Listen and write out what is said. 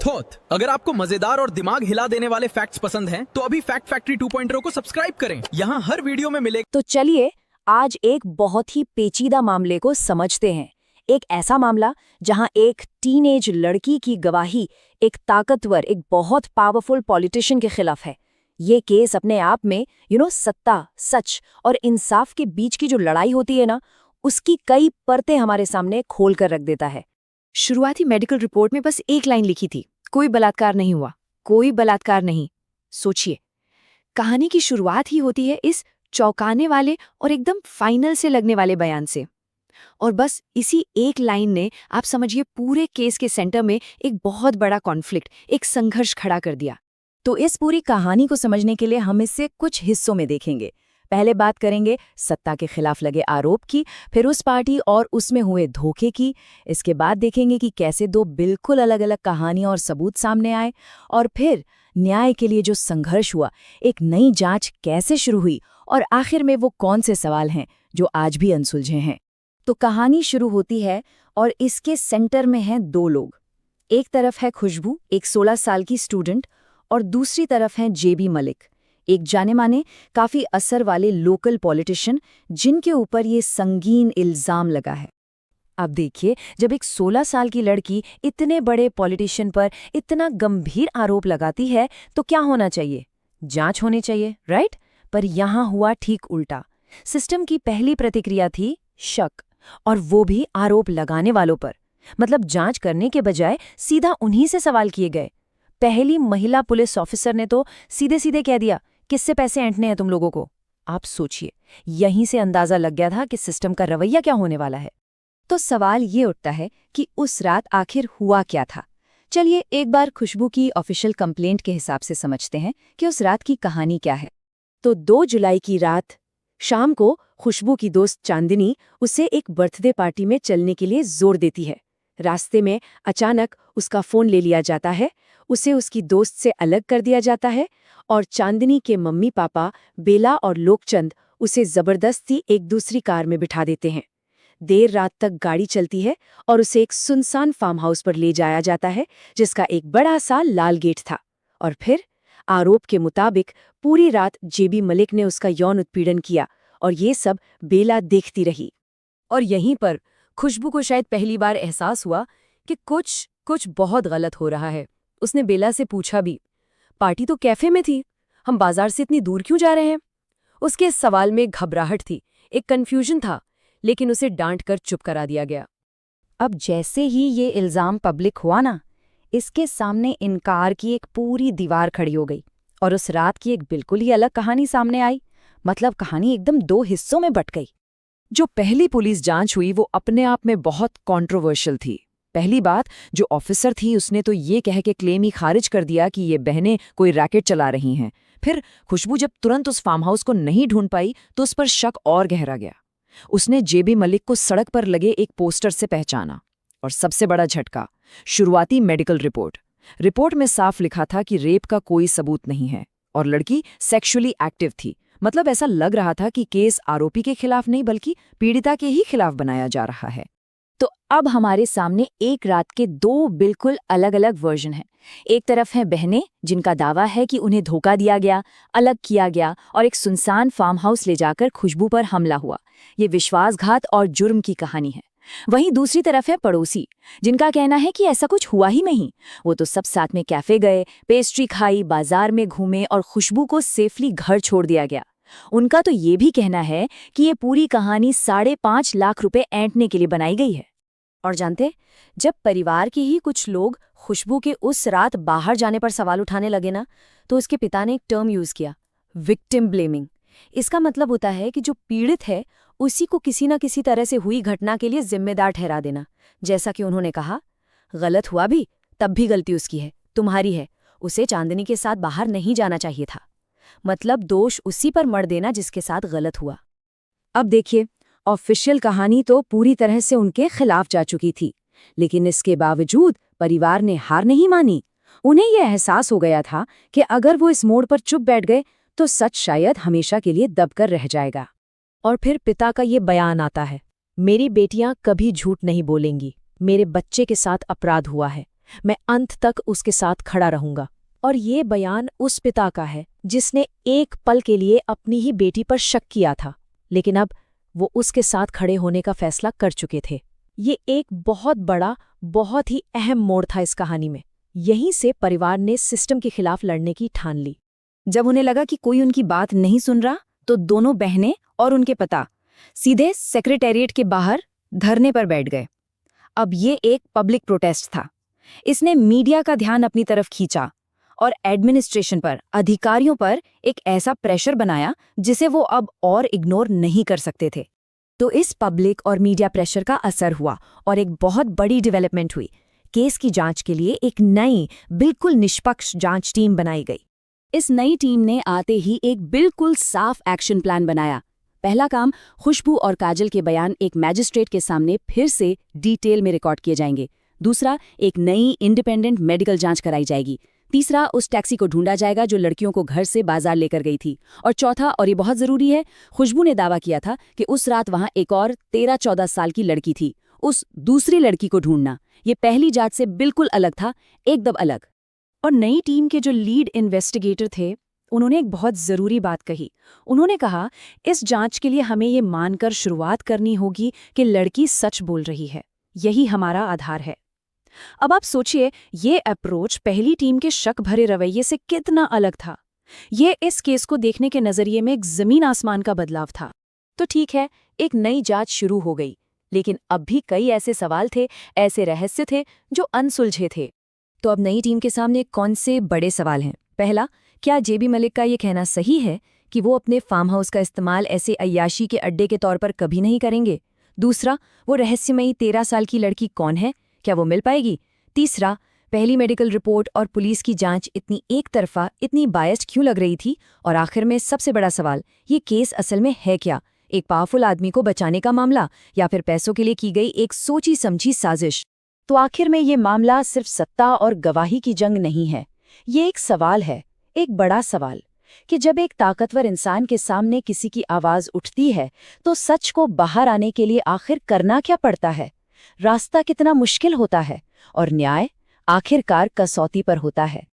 Thought. अगर आपको मजेदार और दिमाग हिला देने वाले फैक्ट्स पसंद हैं, तो अभी फैक्ट फैक्ट्री 2.0 को सब्सक्राइब करें। यहाँ हर वीडियो में मिलेगा। तो चलिए आज एक बहुत ही पेचीदा मामले को समझते हैं। एक ऐसा मामला जहां एक टीनेज लड़की की गवाही एक ताकतवर, एक बहुत पावरफुल पॉलिटिशियन के खिलाफ है। ये केस अपने आप में सत्ता, सच और इंसाफ के बीच की जो लड़ाई होती है ना, उसकी कई परतें हमारे सामने खोल कर रख देता है। शुरुआती मेडिकल रिपोर्ट में बस एक लाइन लिखी थी, कोई बलात्कार नहीं हुआ, कोई बलात्कार नहीं। सोचिए, कहानी की शुरुआत ही होती है इस चौंकाने वाले और एकदम फाइनल से लगने वाले बयान से। और बस इसी एक लाइन ने, आप समझिए, पूरे केस के सेंटर में एक बहुत बड़ा कॉन्फ्लिक्ट, एक संघर्ष खड़ा कर दिया। तो इस पूरी कहानी को समझने के लिए हम इसे कुछ हिस्सों में देखेंगे। पहले बात करेंगे सत्ता के खिलाफ लगे आरोप की, फिर उस पार्टी और उसमें हुए धोखे की। इसके बाद देखेंगे कि कैसे दो बिल्कुल अलग अलग कहानियां और सबूत सामने आए, और फिर न्याय के लिए जो संघर्ष हुआ, एक नई जांच कैसे शुरू हुई, और आखिर में वो कौन से सवाल हैं जो आज भी अनसुलझे हैं। तो कहानी शुरू होती है और इसके सेंटर में हैं दो लोग। एक तरफ है खुशबू, एक 16 साल की स्टूडेंट, और दूसरी तरफ हैं जेबी मलिक, एक जाने माने काफी असर वाले लोकल पॉलिटिशियन, जिनके ऊपर ये संगीन इल्जाम लगा है। अब देखिए, जब एक 16 साल की लड़की इतने बड़े पॉलिटिशियन पर इतना गंभीर आरोप लगाती है, तो क्या होना चाहिए? जांच होनी चाहिए, राइट? पर यहां हुआ ठीक उल्टा। सिस्टम की पहली प्रतिक्रिया थी शक, और वो भी आरोप लगाने वालों पर। मतलब जांच करने के बजाय सीधा उन्हीं से सवाल किए गए। पहली महिला पुलिस ऑफिसर ने तो सीधे सीधे कह दिया, किससे पैसे ऐंठने हैं तुम लोगों को? आप सोचिए, यहीं से अंदाजा लग गया था कि सिस्टम का रवैया क्या होने वाला है। तो सवाल ये उठता है कि उस रात आखिर हुआ क्या था। चलिए एक बार खुशबू की ऑफिशियल कंप्लेंट के हिसाब से समझते हैं कि उस रात की कहानी क्या है। तो 2 जुलाई की रात शाम को खुशबू की दोस्त चांदनी उसे एक बर्थडे पार्टी में चलने के लिए जोर देती है। रास्ते में अचानक उसका फोन ले लिया जाता है, उसे उसकी दोस्त से अलग कर दिया जाता है, और चांदनी के मम्मी पापा बेला और लोकचंद उसे जबरदस्ती एक दूसरी कार में बिठा देते हैं। देर रात तक गाड़ी चलती है और उसे एक सुनसान फार्म हाउस पर ले जाया जाता है, जिसका एक बड़ा सा लाल गेट था। और फिर आरोप के मुताबिक पूरी रात जेबी मलिक ने उसका यौन उत्पीड़न किया, और ये सब बेला देखती रही। और यहीं पर खुशबू को शायद पहली बार एहसास हुआ कि कुछ बहुत गलत हो रहा है। उसने बेला से पूछा भी, पार्टी तो कैफे में थी, हम बाजार से इतनी दूर क्यों जा रहे हैं? उसके इस सवाल में घबराहट थी, एक कन्फ्यूजन था, लेकिन उसे डांट कर चुप करा दिया गया। अब जैसे ही ये इल्जाम पब्लिक हुआ ना, इसके सामने इनकार की एक पूरी दीवार खड़ी हो गई, और उस रात की एक बिल्कुल ही अलग कहानी सामने आई। मतलब कहानी एकदम 2 हिस्सों में बट गई। जो पहली पुलिस जांच हुई वो अपने आप में बहुत कंट्रोवर्शियल थी। पहली बात, जो ऑफिसर थी उसने तो ये कह के क्लेम ही खारिज कर दिया कि ये बहनें कोई रैकेट चला रही हैं। फिर खुशबू जब तुरंत उस फार्म हाउस को नहीं ढूंढ पाई तो उस पर शक और गहरा गया। उसने जेबी मलिक को सड़क पर लगे एक पोस्टर से पहचाना। और सबसे बड़ा झटका, शुरुआती मेडिकल रिपोर्ट में साफ लिखा था कि रेप का कोई सबूत नहीं है, और लड़की सेक्सुअली एक्टिव थी। मतलब ऐसा लग रहा था कि केस आरोपी के खिलाफ नहीं बल्कि पीड़िता के ही खिलाफ बनाया जा रहा है। तो अब हमारे सामने एक रात के 2 बिल्कुल अलग अलग वर्जन हैं। एक तरफ हैं बहनें, जिनका दावा है कि उन्हें धोखा दिया गया, अलग किया गया, और एक सुनसान फार्म हाउस ले जाकर खुशबू पर हमला हुआ। ये विश्वासघात और जुर्म की कहानी है। वहीं दूसरी तरफ है पड़ोसी, जिनका कहना है कि ऐसा कुछ हुआ ही नहीं। वो तो सब साथ में कैफे गए, पेस्ट्री खाई, बाजार में घूमे, और खुशबू को सेफली घर छोड़ दिया गया। उनका तो ये भी कहना है कि ये पूरी कहानी 5.5 लाख रुपए ऐंठने के लिए बनाई गई है। और जानते, जब परिवार के ही कुछ लोग खुशबू के उस रात बाहर जाने पर सवाल उठाने लगे ना, तो उसके पिता ने एक टर्म यूज किया, विक्टिम ब्लेमिंग। इसका मतलब होता है कि जो पीड़ित है उसी को किसी न किसी तरह से हुई घटना के लिए जिम्मेदार ठहरा देना। जैसा कि उन्होंने कहा, गलत हुआ भी तब भी गलती उसकी है, तुम्हारी है, उसे चांदनी के साथ बाहर नहीं जाना चाहिए था। मतलब दोष उसी पर मढ़ देना जिसके साथ गलत हुआ। अब देखिए, ऑफिशियल कहानी तो पूरी तरह से उनके खिलाफ जा चुकी थी, लेकिन इसके बावजूद परिवार ने हार नहीं मानी। उन्हें यह एहसास हो गया था कि अगर वो इस मोड़ पर चुप बैठ गए तो सच शायद हमेशा के लिए दबकर रह जाएगा। और फिर पिता का ये बयान आता है, मेरी बेटियां कभी झूठ नहीं बोलेंगी, मेरे बच्चे के साथ अपराध हुआ है, मैं अंत तक उसके साथ खड़ा रहूंगा। और ये बयान उस पिता का है जिसने एक पल के लिए अपनी ही बेटी पर शक किया था, लेकिन अब वो उसके साथ खड़े होने का फैसला कर चुके थे। ये एक बहुत बड़ा, बहुत ही अहम मोड़ था इस कहानी में। यहीं से परिवार ने सिस्टम के खिलाफ लड़ने की ठान ली। जब उन्हें लगा कि कोई उनकी बात नहीं सुन रहा, तो दोनों बहनें और उनके पिता सीधे सेक्रेटेरिएट के बाहर धरने पर बैठ गए। अब ये एक पब्लिक प्रोटेस्ट था। इसने मीडिया का ध्यान अपनी तरफ खींचा और एडमिनिस्ट्रेशन पर, अधिकारियों पर एक ऐसा प्रेशर बनाया जिसे वो अब और इग्नोर नहीं कर सकते थे। तो इस पब्लिक और मीडिया प्रेशर का असर हुआ और एक बहुत बड़ी डेवलपमेंट हुई। केस की जांच के लिए एक नई, बिल्कुल निष्पक्ष जांच टीम बनाई गई। इस नई टीम ने आते ही एक बिल्कुल साफ एक्शन प्लान बनाया। पहला काम, खुशबू और काजल के बयान एक मैजिस्ट्रेट के सामने फिर से डिटेल में रिकॉर्ड किए जाएंगे। दूसरा, एक नई इंडिपेंडेंट मेडिकल जांच कराई जाएगी। तीसरा, उस टैक्सी को ढूंढा जाएगा जो लड़कियों को घर से बाजार लेकर गई थी। और चौथा, और ये बहुत जरूरी है, खुशबू ने दावा किया था कि उस रात वहां एक और 13-14 साल की लड़की थी। उस दूसरी लड़की को ढूंढना ये पहली जांच से बिल्कुल अलग था, एकदम अलग। और नई टीम के जो लीड इन्वेस्टिगेटर थे, उन्होंने एक बहुत जरूरी बात कही। उन्होंने कहा, इस जांच के लिए हमें ये मानकर शुरुआत करनी होगी कि लड़की सच बोल रही है। यही हमारा आधार है। अब आप सोचिए, ये अप्रोच पहली टीम के शक भरे रवैये से कितना अलग था। ये इस केस को देखने के नजरिए में एक जमीन आसमान का बदलाव था। तो ठीक है, एक नई जांच शुरू हो गई, लेकिन अब भी कई ऐसे सवाल थे, ऐसे रहस्य थे जो अनसुलझे थे। तो अब नई टीम के सामने कौन से बड़े सवाल हैं? पहला, क्या जेबी मलिक का ये कहना सही है कि वो अपने फार्म हाउस का इस्तेमाल ऐसे अय्याशी के अड्डे के तौर पर कभी नहीं करेंगे? दूसरा, वो रहस्यमयी 13 साल की लड़की कौन है, क्या वो मिल पाएगी? तीसरा, पहली मेडिकल रिपोर्ट और पुलिस की जांच इतनी एक तरफा, इतनी बायस्ड क्यों लग रही थी? और आखिर में सबसे बड़ा सवाल, ये केस असल में है क्या? एक पावरफुल आदमी को बचाने का मामला, या फिर पैसों के लिए की गई एक सोची समझी साजिश? तो आखिर में ये मामला सिर्फ सत्ता और गवाही की जंग नहीं है। ये एक सवाल है, एक बड़ा सवाल, कि जब एक ताकतवर इंसान के सामने किसी की आवाज उठती है, तो सच को बाहर आने के लिए आखिर करना क्या पड़ता है? रास्ता कितना मुश्किल होता है? और न्याय आखिरकार कसौटी पर होता है।